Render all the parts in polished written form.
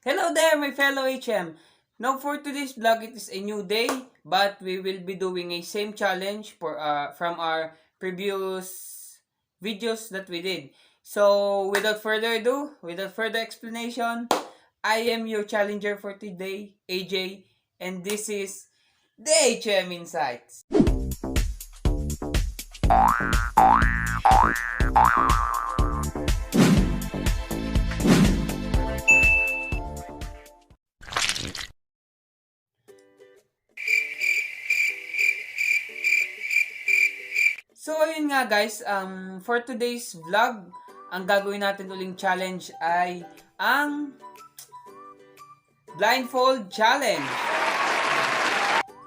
Hello there, my fellow HM. Now for today's vlog, it is a new day, but we will be doing a same challenge from our previous videos that we did. So without further ado, without further explanation, I am your challenger for today, AJ, and this is the HM Insights. So, ayun nga guys, for today's vlog, ang gagawin natin uling challenge ay ang Blindfold Challenge.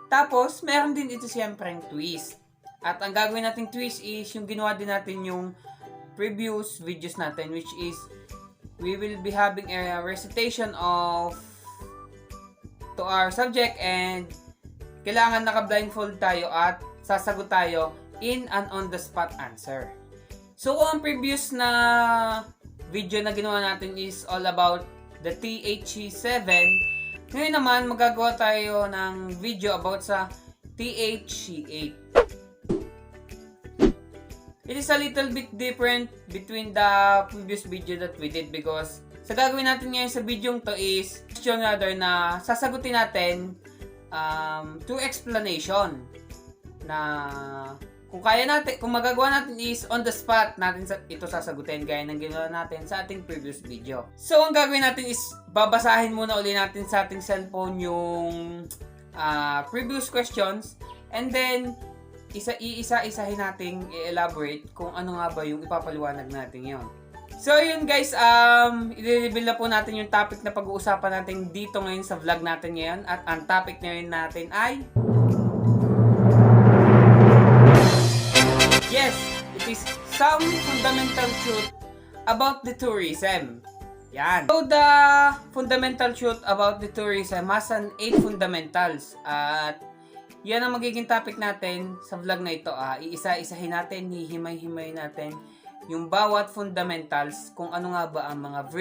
Tapos, meron din ito siyempreng twist. At ang gagawin nating twist is yung ginawa din natin yung previous videos natin, which is we will be having a recitation of to our subject and kailangan naka-blindfold tayo at sasagot tayo in an on-the-spot answer. So, kung ang previous na video na ginawa natin is all about the THC8, ngayon naman magagawa tayo ng video about sa THC8. It is a little bit different between the previous video that we did because sa gagawin natin ngayon sa video to is question rather na sasagutin natin through explanation na kung kaya natin, kung magagawa natin is on the spot natin ito sasagutin gaya ng ginawa natin sa ating previous video. So, ang gagawin natin is babasahin muna uli natin sa ating cellphone yung previous questions and then iisa-isahin natin i-elaborate kung ano nga ba yung ipapaliwanag natin yon. So, yun guys, i-reveal na po natin yung topic na pag-uusapan natin dito ngayon sa vlog natin ngayon at ang topic ngayon natin ay yes, it is some fundamental truth about the tourism. Yan. So, the fundamental truth about the tourism has an 8 fundamentals. At yan ang magiging topic natin sa vlog na ito. Iisa-isahin natin, hihimay-himay natin yung bawat fundamentals kung ano nga ba ang mga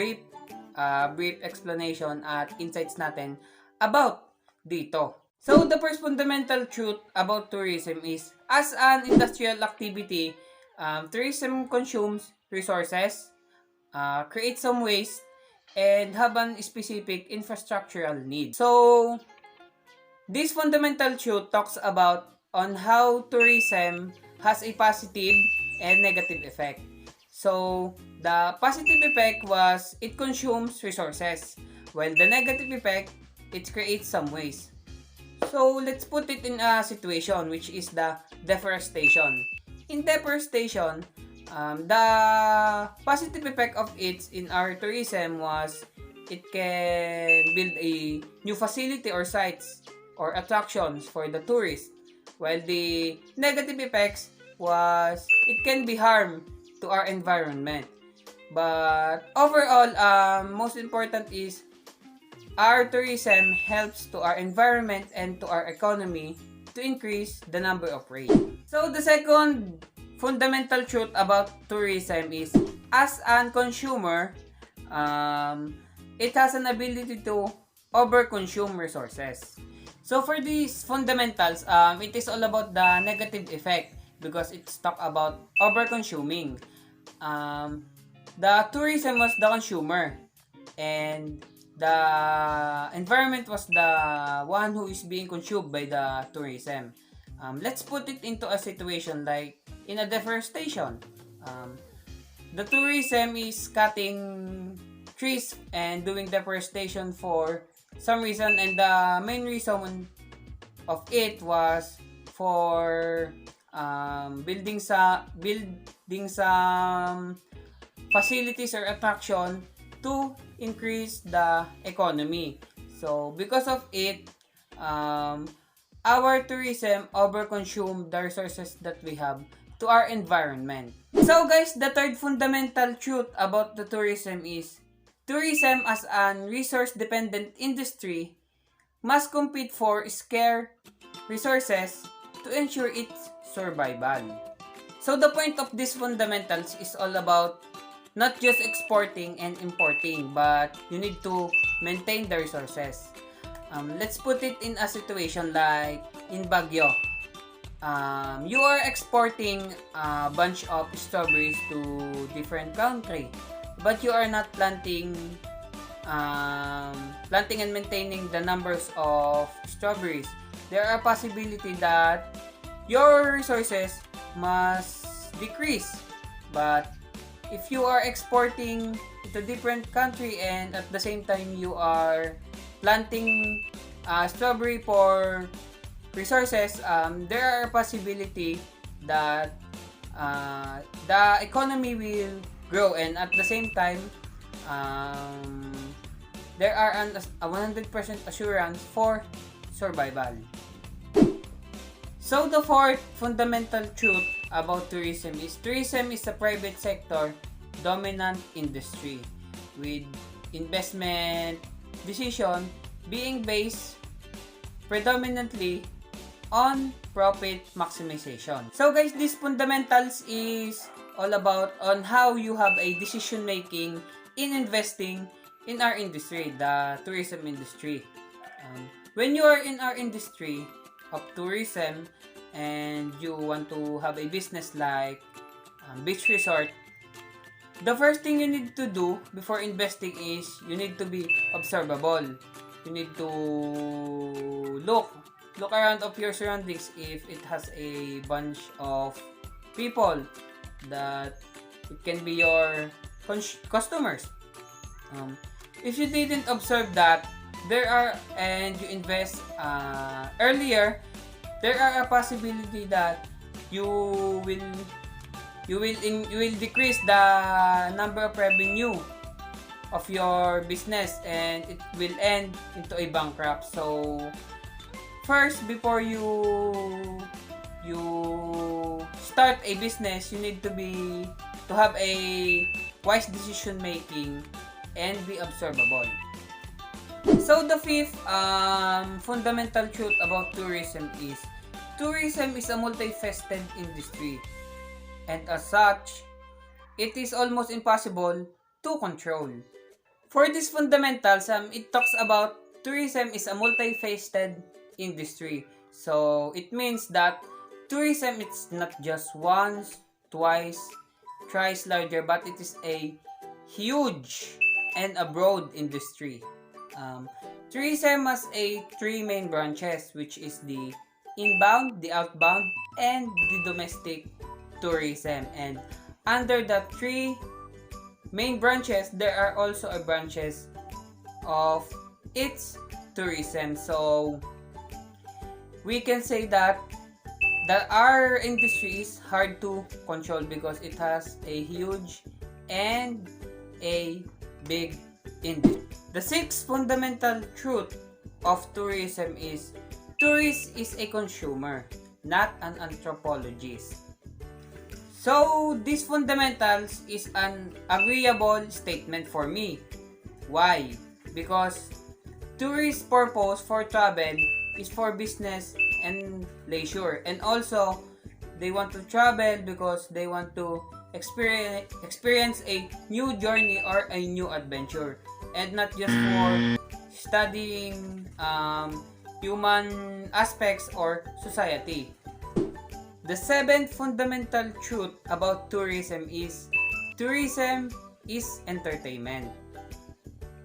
brief explanation at insights natin about dito. So, the first fundamental truth about tourism is, as an industrial activity, tourism consumes resources, creates some waste, and have an specific infrastructural need. So, this fundamental truth talks about on how tourism has a positive and negative effect. So, the positive effect was it consumes resources, while the negative effect, it creates some waste. So, let's put it in a situation which is the deforestation. In deforestation, the positive effect of it in our tourism was it can build a new facility or sites or attractions for the tourists. While the negative effects was it can be harm to our environment. But overall, most important is our tourism helps to our environment and to our economy to increase the number of rain. So, the second fundamental truth about tourism is, as a consumer, it has an ability to overconsume resources. So, for these fundamentals, it is all about the negative effect because it's talk about overconsuming. The tourism was the consumer and the environment was the one who is being consumed by the tourism. Let's put it into a situation like in a deforestation. The tourism is cutting trees and doing deforestation for some reason, and the main reason of it was for building some facilities or attraction to increase the economy. So, because of it, our tourism overconsumed the resources that we have to our environment. So, guys, the third fundamental truth about the tourism is, tourism as a resource-dependent industry must compete for scarce resources to ensure its survival. So, the point of these fundamentals is all about not just exporting and importing, but you need to maintain the resources. Let's put it in a situation like in Baguio. You are exporting a bunch of strawberries to different country, but you are not planting and maintaining the numbers of strawberries. There are possibility that your resources must decrease. But if you are exporting to different country and at the same time you are planting strawberry for resources, there are possibility that the economy will grow, and at the same time there are a 100% assurance for survival. So the fourth fundamental truth about tourism is a private sector dominant industry, with investment decision being based predominantly on profit maximization. So guys, these fundamentals is all about on how you have a decision making in investing in our industry, the tourism industry. When you are in our industry of tourism and you want to have a business like beach resort, the first thing you need to do before investing is you need to be observable. You need to look around of your surroundings if it has a bunch of people that it can be your customers. If you didn't observe that, and you invest earlier, there are a possibility that you will decrease the number of revenue of your business and it will end into a bankrupt. So first, before you start a business, you need to have a wise decision making and be observable. So the fifth fundamental truth about tourism is a multifaceted industry, and as such, it is almost impossible to control. For these fundamentals, it talks about tourism is a multifaceted industry. So it means that tourism is not just once, twice, thrice larger, but it is a huge and a broad industry. Tourism has three main branches, which is the inbound, the outbound, and the domestic tourism. And under the three main branches, there are also branches of its tourism. So we can say that our industry is hard to control because it has a huge and a big industry. The sixth fundamental truth of tourism is tourist is a consumer, not an anthropologist. So these fundamentals is an agreeable statement for me. Why? Because tourist purpose for travel is for business and leisure, and also they want to travel because they want to experience a new journey or a new adventure, and not just for studying human aspects or society. The seventh fundamental truth about tourism is entertainment.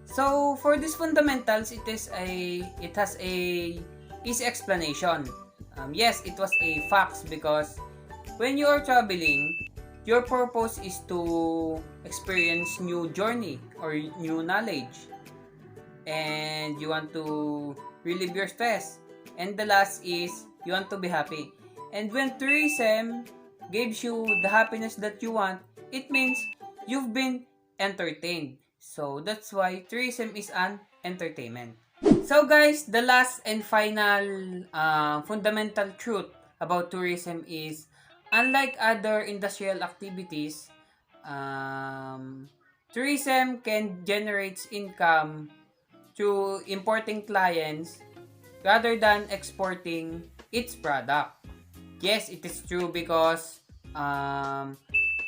So for these fundamentals, it has a easy explanation. Yes, it was a fact because when you are traveling, your purpose is to experience new journey or new knowledge, and you want to relieve your stress. And the last is you want to be happy. And when tourism gives you the happiness that you want, it means you've been entertained. So that's why tourism is an entertainment. So guys, the last and final fundamental truth about tourism is unlike other industrial activities, tourism can generate income through importing clients rather than exporting its product. Yes, it is true because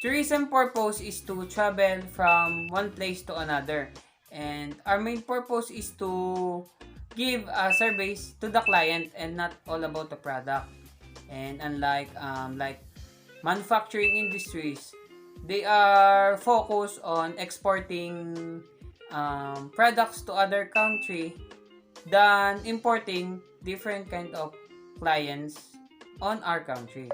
Tourism purpose is to travel from one place to another. And our main purpose is to give a service to the client and not all about the product. And unlike like manufacturing industries, they are focused on exporting products to other country than importing different kind of clients on our country.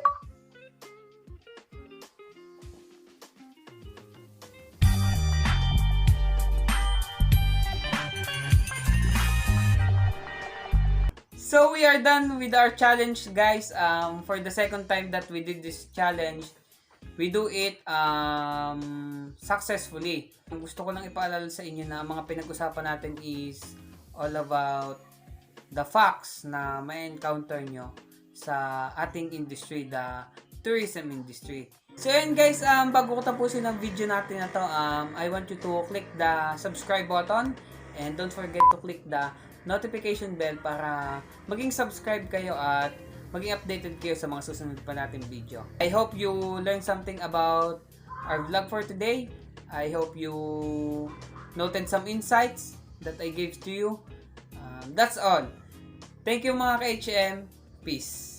So we are done with our challenge, guys. For the second time that we did this challenge, we do it successfully. Gusto ko lang ipaalala sa inyo na ang mga pinag-usapan natin is all about the facts na may encounter nyo sa ating industry, the tourism industry. So yun guys, bago ko tapusin ang video natin na to, I want you to click the subscribe button and don't forget to click the notification bell para maging subscribe kayo at maging updated kayo sa mga susunod pa nating video. I hope you learned something about our vlog for today. I hope you noted some insights that I gave to you. That's all. Thank you mga ka-HM. Peace.